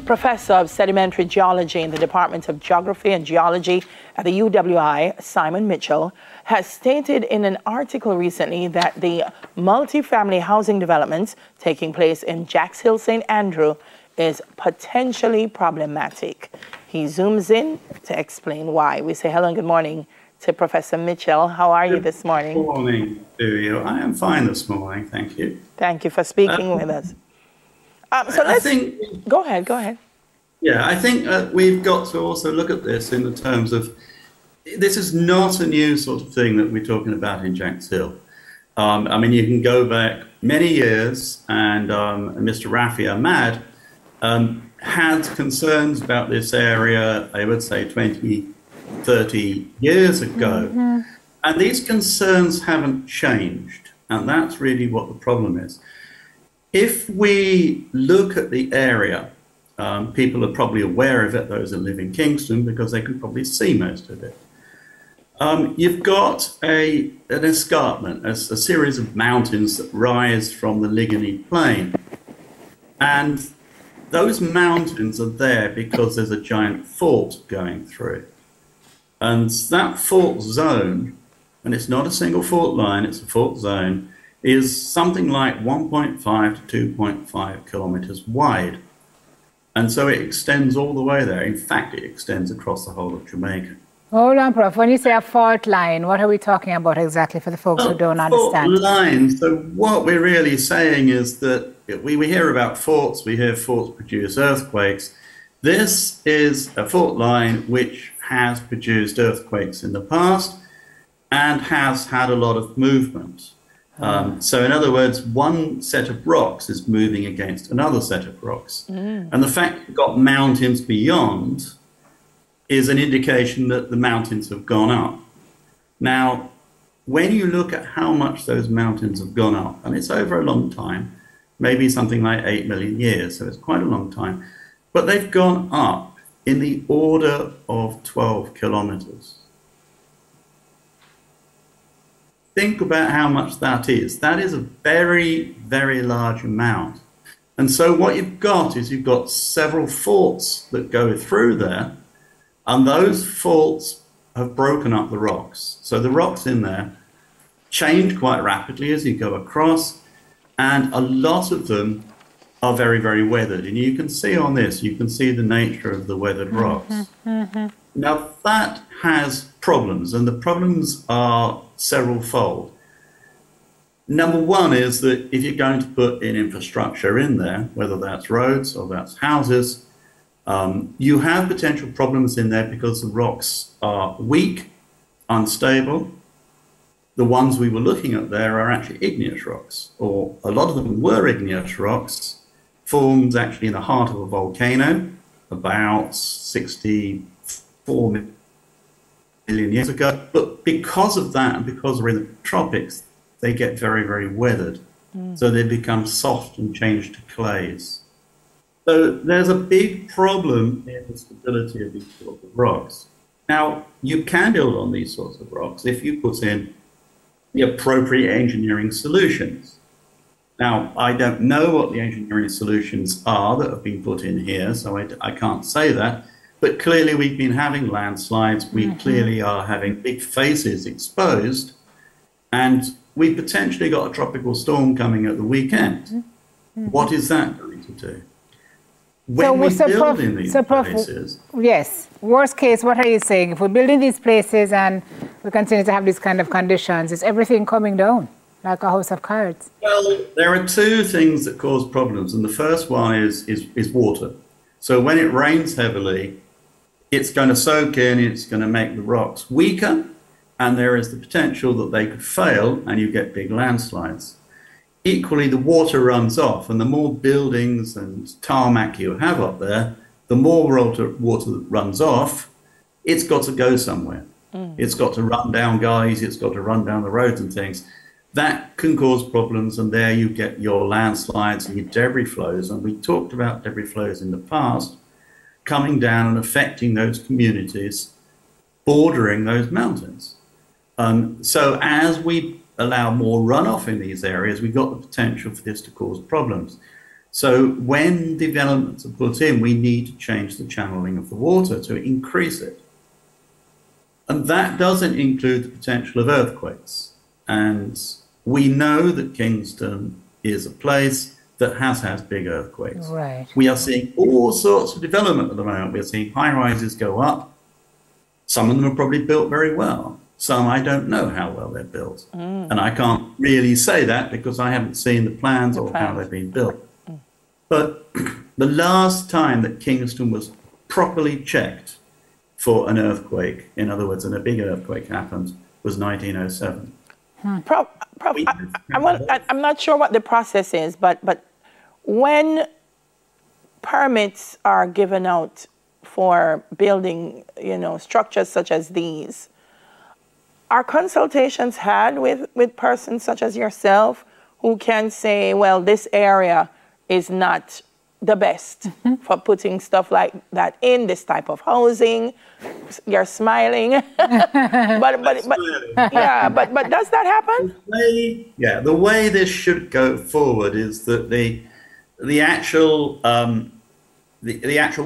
Professor of Sedimentary Geology in the Department of Geography and Geology at the UWI, Simon Mitchell, has stated in an article recently that the multi-family housing development taking place in Jacks Hill, St. Andrew is potentially problematic. He zooms in to explain why. We say hello and good morning to Professor Mitchell. How are you this morning? Good morning to you. I am fine this morning, thank you. Thank you for speaking with us. Go ahead. Yeah, I think we've got to also look at this in the terms of, this is not a new sort of thing that we're talking about in Jacks Hill. I mean, you can go back many years, and Mr. Rafi Ahmad had concerns about this area, I would say 20, 30 years ago. Mm-hmm. And these concerns haven't changed, and that's really what the problem is. If we look at the area, people are probably aware of it, those that live in Kingston, because they can probably see most of it. You've got an escarpment, a series of mountains that rise from the Ligony Plain. And those mountains are there because there's a giant fault going through. And that fault zone, and it's not a single fault line, it's a fault zone, is something like 1.5 to 2.5 kilometers wide. And so it extends all the way there. In fact, it extends across the whole of Jamaica. Hold on, Prof. When you say a fault line, what are we talking about exactly for the folks who don't understand? Fault line. So what we're really saying is that we hear about faults, we hear faults produce earthquakes. This is a fault line which has produced earthquakes in the past and has had a lot of movement. So in other words, one set of rocks is moving against another set of rocks. And the fact you've got mountains beyond is an indication that the mountains have gone up. Now, when you look at how much those mountains have gone up, and it's over a long time, maybe something like 8 million years, so it's quite a long time, but they've gone up in the order of 12 kilometers. Think about how much that is. That is a very, very large amount. And so what you've got is you've got several faults that go through there, and those faults have broken up the rocks. So the rocks in there change quite rapidly as you go across, and a lot of them are very, very weathered. And you can see on this, you can see the nature of the weathered rocks. Now that has problems, and the problems are several-fold. Number one is that if you're going to put in infrastructure in there, whether that's roads or that's houses, you have potential problems in there because the rocks are weak, unstable. The ones we were looking at there are actually igneous rocks, or a lot of them were igneous rocks, formed actually in the heart of a volcano about 64 million years ago. But because of that, and because we're in the tropics, they get very, very weathered. So they become soft and change to clays. So there's a big problem in the stability of these sorts of rocks. Now, you can build on these sorts of rocks if you put in the appropriate engineering solutions. Now, I don't know what the engineering solutions are that have been put in here, so I can't say that. But clearly we've been having landslides, we clearly are having big faces exposed, and we potentially got a tropical storm coming at the weekend. What is that going to do? When we build in these places... Yes, worst case, what are you saying? If we build in these places and we continue to have these kind of conditions, is everything coming down like a house of cards? Well, there are two things that cause problems, and the first one is water. So when it rains heavily, it's going to soak in, it's going to make the rocks weaker, and there is the potential that they could fail and you get big landslides. Equally, the water runs off, and the more buildings and tarmac you have up there, the more water that runs off, it's got to go somewhere. It's got to run down gullies, it's got to run down the roads and things. That can cause problems, and there you get your landslides and your debris flows. And we talked about debris flows in the past, coming down and affecting those communities bordering those mountains. So as we allow more runoff in these areas, we've got the potential for this to cause problems. So when developments are put in, we need to change the channeling of the water to increase it. And that doesn't include the potential of earthquakes. And we know that Kingston is a place that has had big earthquakes. Right. We are seeing all sorts of development at the moment. We're seeing high rises go up. Some of them are probably built very well. Some I don't know how well they're built. And I can't really say that because I haven't seen the plans or how they've been built. But the last time that Kingston was properly checked for an earthquake, in other words, and a big earthquake happened, was 1907. Prof, I'm not sure what the process is, but when permits are given out for building, structures such as these, are consultations had with persons such as yourself who can say, well, this area is not the best for putting stuff like that in this type of housing? You're smiling. but does that happen? The way this should go forward is that the actual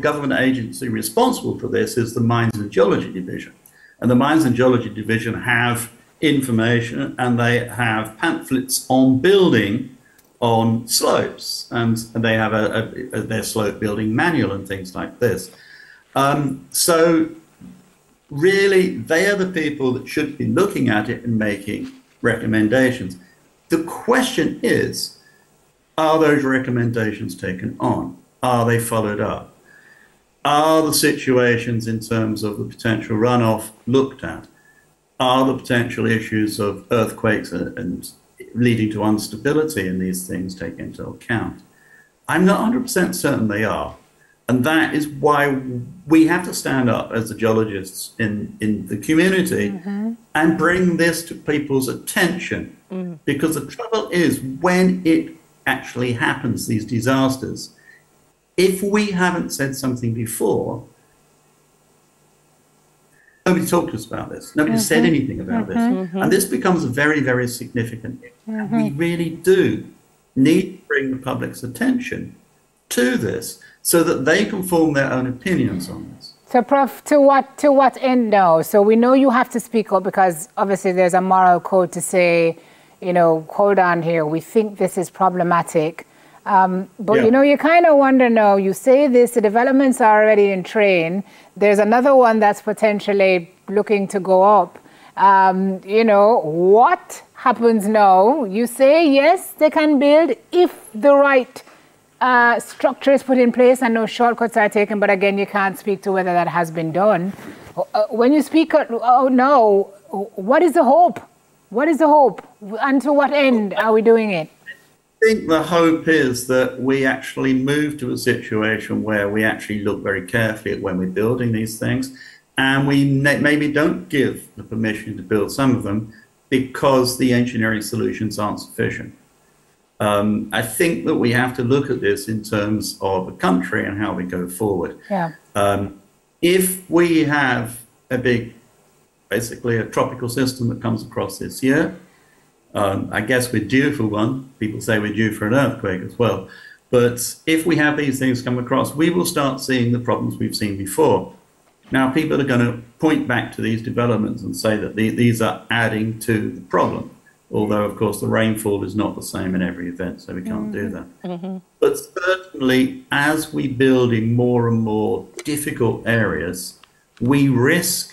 government agency responsible for this is the Mines and Geology Division. And the Mines and Geology Division have information and they have pamphlets on building on slopes, and they have their slope building manual and things like this. So really, they are the people that should be looking at it and making recommendations. The question is, are those recommendations taken on? Are they followed up? Are the situations in terms of the potential runoff looked at? Are the potential issues of earthquakes and leading to instability in these things taken into account? I'm not 100% certain they are. And that is why we have to stand up as the geologists in the community and bring this to people's attention. Because the trouble is, when it actually happens, these disasters, if we haven't said something before, nobody talked to us about this. Nobody said anything about this. And this becomes a very, very significant issue. We really do need to bring the public's attention to this so that they can form their own opinions on this. So, Prof, to what end now? So we know you have to speak up because obviously there's a moral code to say, hold on here, we think this is problematic. But you kind of wonder now, you say this, the developments are already in train. There's another one that's potentially looking to go up. What happens now? You say, yes, they can build if the right structure is put in place and no shortcuts are taken. But again, you can't speak to whether that has been done. When you speak, no, what is the hope? What is the hope? And to what end are we doing it? I think the hope is that we actually move to a situation where we actually look very carefully at when we're building these things, and we maybe don't give the permission to build some of them because the engineering solutions aren't sufficient. I think that we have to look at this in terms of the country and how we go forward. If we have basically a tropical system that comes across this year, I guess we're due for one. People say we're due for an earthquake as well. But if we have these things come across, we will start seeing the problems we've seen before. Now, people are going to point back to these developments and say that these are adding to the problem. Although, of course, the rainfall is not the same in every event, so we can't do that. But certainly, as we build in more and more difficult areas, we risk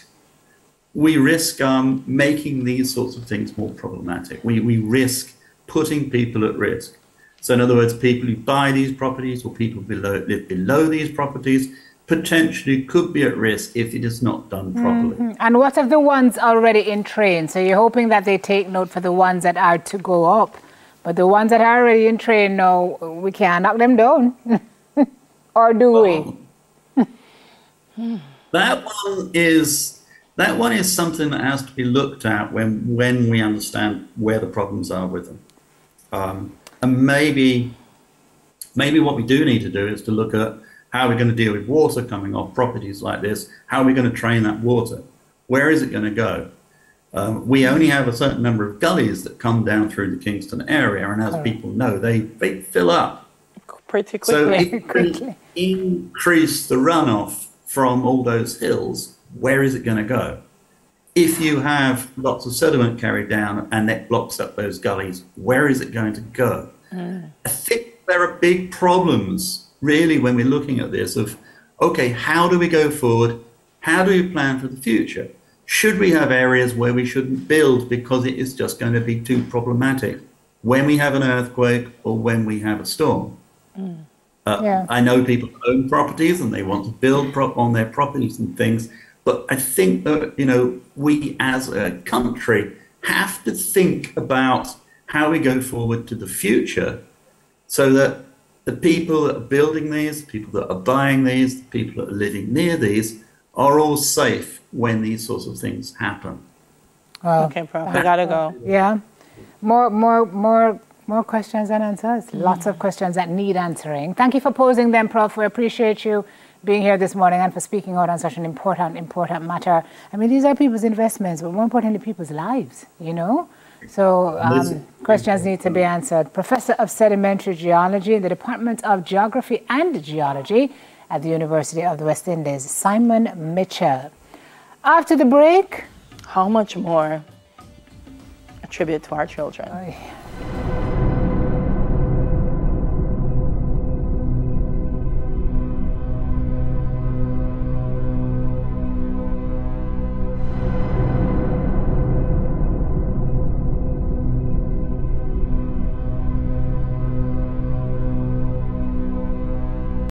making these sorts of things more problematic. We risk putting people at risk. So in other words, people who buy these properties or people live below these properties potentially could be at risk if it is not done properly. And what of the ones already in train? So you're hoping that they take note for the ones that are to go up. But the ones that are already in train, no, we can't knock them down. Or do we? That one is something that has to be looked at when we understand where the problems are with them. And maybe what we do need to do is to look at how we're going to deal with water coming off properties like this. How are we going to train that water? Where is it going to go? We only have a certain number of gullies that come down through the Kingston area, and as people know, they fill up. pretty So quickly. if we increase the runoff from all those hills, where is it going to go? If you have lots of sediment carried down and that blocks up those gullies, where is it going to go? I think there are big problems, really, when we're looking at this of, okay, how do we go forward? How do we plan for the future? Should we have areas where we shouldn't build because it is just going to be too problematic when we have an earthquake or when we have a storm? I know people own properties and they want to build on their properties and things, but I think that, you know, we as a country have to think about how we go forward to the future so that the people that are building these, people that are buying these, the people that are living near these are all safe when these sorts of things happen. Okay, Prof, we gotta go. Yeah. More questions and answers. Lots of questions that need answering. Thank you for posing them, Prof. We appreciate you being here this morning and for speaking out on such an important matter. I mean, these are people's investments, but more importantly, people's lives, you know? So questions need to be answered. Professor of Sedimentary Geology in the Department of Geography and Geology at the University of the West Indies, Simon Mitchell. After the break, how much more attribute to our children?